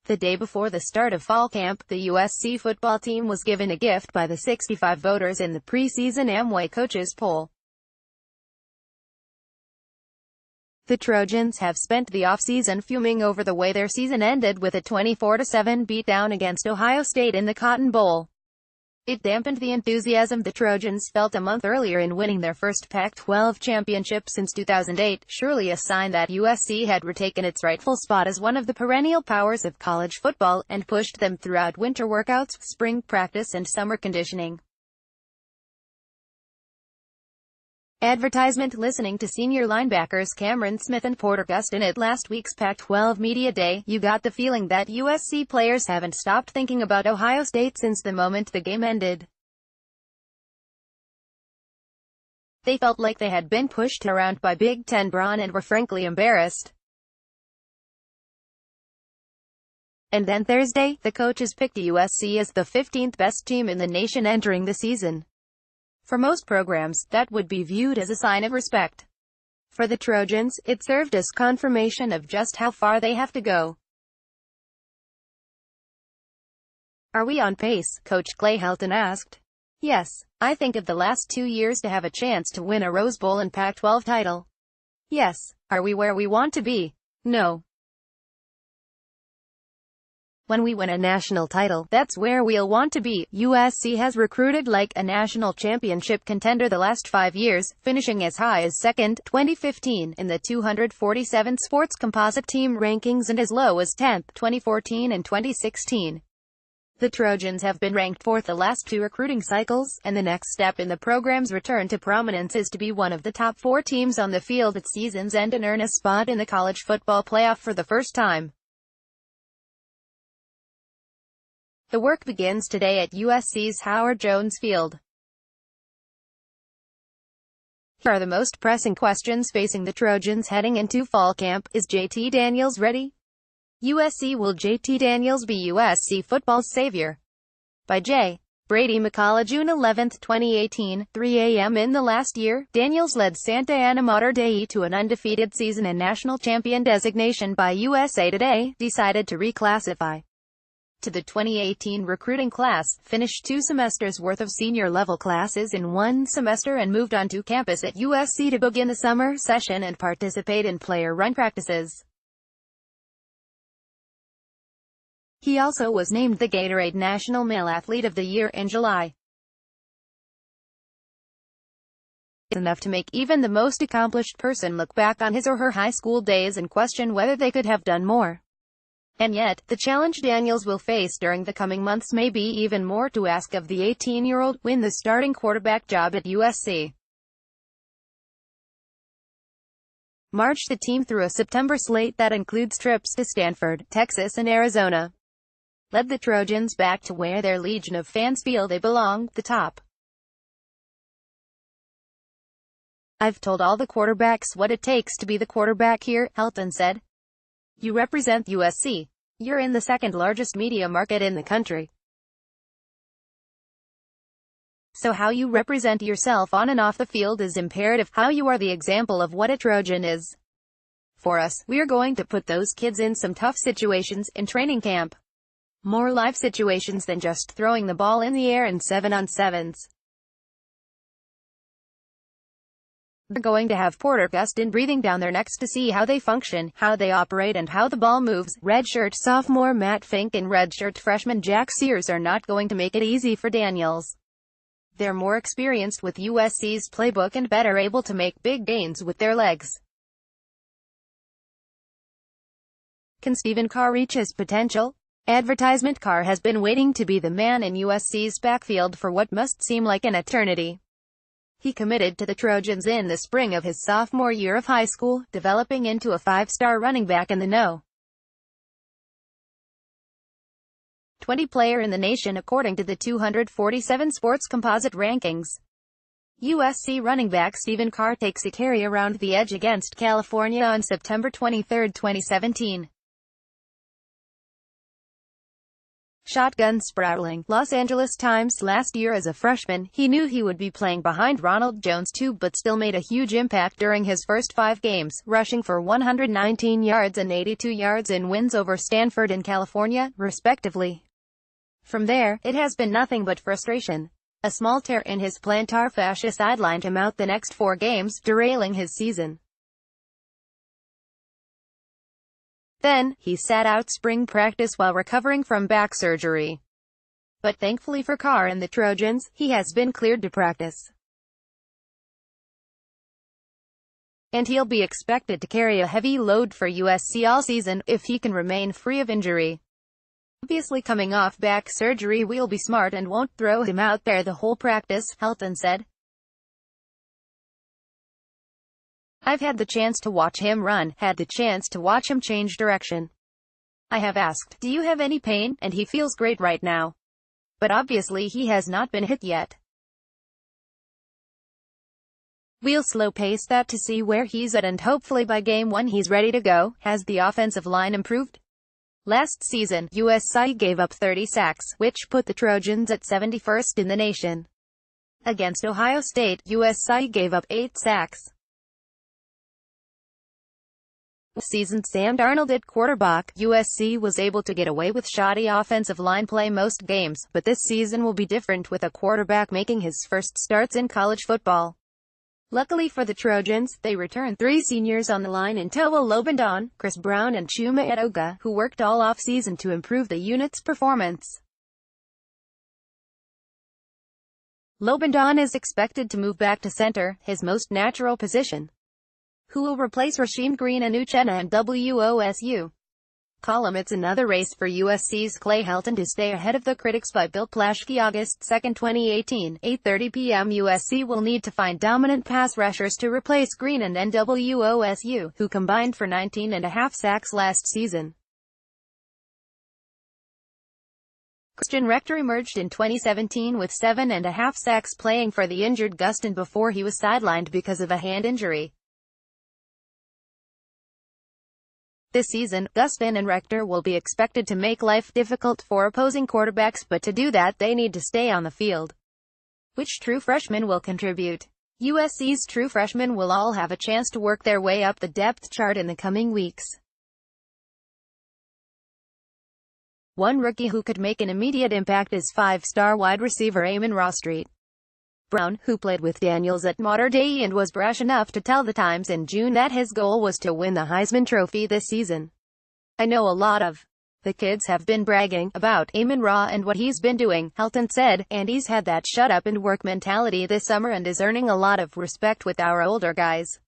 The day before the start of fall camp, the USC football team was given a gift by the 65 voters in the preseason Amway coaches poll. The Trojans have spent the offseason fuming over the way their season ended with a 24-7 beatdown against Ohio State in the Cotton Bowl. It dampened the enthusiasm the Trojans felt a month earlier in winning their first Pac-12 championship since 2008, surely a sign that USC had retaken its rightful spot as one of the perennial powers of college football, and pushed them throughout winter workouts, spring practice and summer conditioning. Advertisement. Listening to senior linebackers Cameron Smith and Porter Gustin at last week's Pac-12 Media Day, you got the feeling that USC players haven't stopped thinking about Ohio State since the moment the game ended. They felt like they had been pushed around by Big Ten brawn and were frankly embarrassed. And then Thursday, the coaches picked USC as the 15th best team in the nation entering the season. For most programs, that would be viewed as a sign of respect. For the Trojans, it served as confirmation of just how far they have to go. "Are we on pace?" Coach Clay Helton asked. "Yes. I think of the last 2 years to have a chance to win a Rose Bowl and Pac-12 title. Yes. Are we where we want to be? No. When we win a national title, that's where we'll want to be." USC has recruited like a national championship contender the last 5 years, finishing as high as second, 2015, in the 247 Sports Composite Team rankings and as low as 10th, 2014 and 2016. The Trojans have been ranked 4th the last 2 recruiting cycles, and the next step in the program's return to prominence is to be one of the top 4 teams on the field at season's end and earn a spot in the college football playoff for the first time. The work begins today at USC's Howard Jones Field. Here are the most pressing questions facing the Trojans heading into fall camp. Is JT Daniels ready? USC. Will JT Daniels be USC football's savior? By J. Brady McCullough. June 11, 2018, 3 a.m. In the last year, Daniels led Santa Ana Mater Dei to an undefeated season and national champion designation by USA Today, decided to reclassify to the 2018 recruiting class, finished 2 semesters worth of senior-level classes in 1 semester and moved on to campus at USC to begin the summer session and participate in player-run practices. He also was named the Gatorade National Male Athlete of the Year in July. Enough to make even the most accomplished person look back on his or her high school days and question whether they could have done more. And yet, the challenge Daniels will face during the coming months may be even more to ask of the 18-year-old, win the starting quarterback job at USC. March. The team through a September slate that includes trips to Stanford, Texas and Arizona led the Trojans back to where their legion of fans feel they belong, the top. "I've told all the quarterbacks what it takes to be the quarterback here," Helton said. "You represent USC. You're in the second largest media market in the country. So how you represent yourself on and off the field is imperative, how you are the example of what a Trojan is. For us, we're going to put those kids in some tough situations in training camp. More live situations than just throwing the ball in the air in 7-on-7s. They're going to have Porter Gustin breathing down their necks to see how they function, how they operate and how the ball moves." Redshirt sophomore Matt Fink and redshirt freshman Jack Sears are not going to make it easy for Daniels. They're more experienced with USC's playbook and better able to make big gains with their legs. Can Stephen Carr reach his potential? Advertisement. Carr has been waiting to be the man in USC's backfield for what must seem like an eternity. He committed to the Trojans in the spring of his sophomore year of high school, developing into a 5-star running back in the know. 20 player in the nation according to the 247 Sports Composite rankings. USC running back Stephen Carr takes a carry around the edge against California on September 23, 2017. Shotgun sprawling. Los Angeles Times. Last year as a freshman, he knew he would be playing behind Ronald Jones too, but still made a huge impact during his first 5 games, rushing for 119 yards and 82 yards in wins over Stanford and California, respectively. From there, it has been nothing but frustration. A small tear in his plantar fascia sidelined him out the next 4 games, derailing his season. Then, he sat out spring practice while recovering from back surgery. But thankfully for Carr and the Trojans, he has been cleared to practice. And he'll be expected to carry a heavy load for USC all season, if he can remain free of injury. Obviously coming off back surgery, we'll be smart and won't throw him out there the whole practice, Helton said. I've had the chance to watch him run, had the chance to watch him change direction. I have asked, do you have any pain? And he feels great right now. But obviously he has not been hit yet. We'll slow pace that to see where he's at, and hopefully by game 1 he's ready to go. Has the offensive line improved? Last season, USC gave up 30 sacks, which put the Trojans at 71st in the nation. Against Ohio State, USC gave up 8 sacks. Season Sam Darnold at quarterback. USC was able to get away with shoddy offensive line play most games, but this season will be different with a quarterback making his first starts in college football. Luckily for the Trojans, they returned 3 seniors on the line in Toa Lobendon, Chris Brown and Chuma Edoga, who worked all off-season to improve the unit's performance. Lobendon is expected to move back to center, his most natural position. Who will replace Rasheem Green and Uchenna and WOSU? Column. It's another race for USC's Clay Helton to stay ahead of the critics by Bill Plaschke. August 2, 2018, 8:30 p.m. USC will need to find dominant pass rushers to replace Green and NWOSU, who combined for 19.5 sacks last season. Christian Rector emerged in 2017 with 7.5 sacks playing for the injured Gustin before he was sidelined because of a hand injury. This season, Gustin and Rector will be expected to make life difficult for opposing quarterbacks, but to do that they need to stay on the field. Which true freshmen will contribute? USC's true freshmen will all have a chance to work their way up the depth chart in the coming weeks. One rookie who could make an immediate impact is 5-star wide receiver Amon-Ra St. Brown, who played with Daniels at Mater Dei and was brash enough to tell the Times in June that his goal was to win the Heisman Trophy this season. I know a lot of the kids have been bragging about Amon-Ra and what he's been doing, Helton said, and he's had that shut up and work mentality this summer and is earning a lot of respect with our older guys.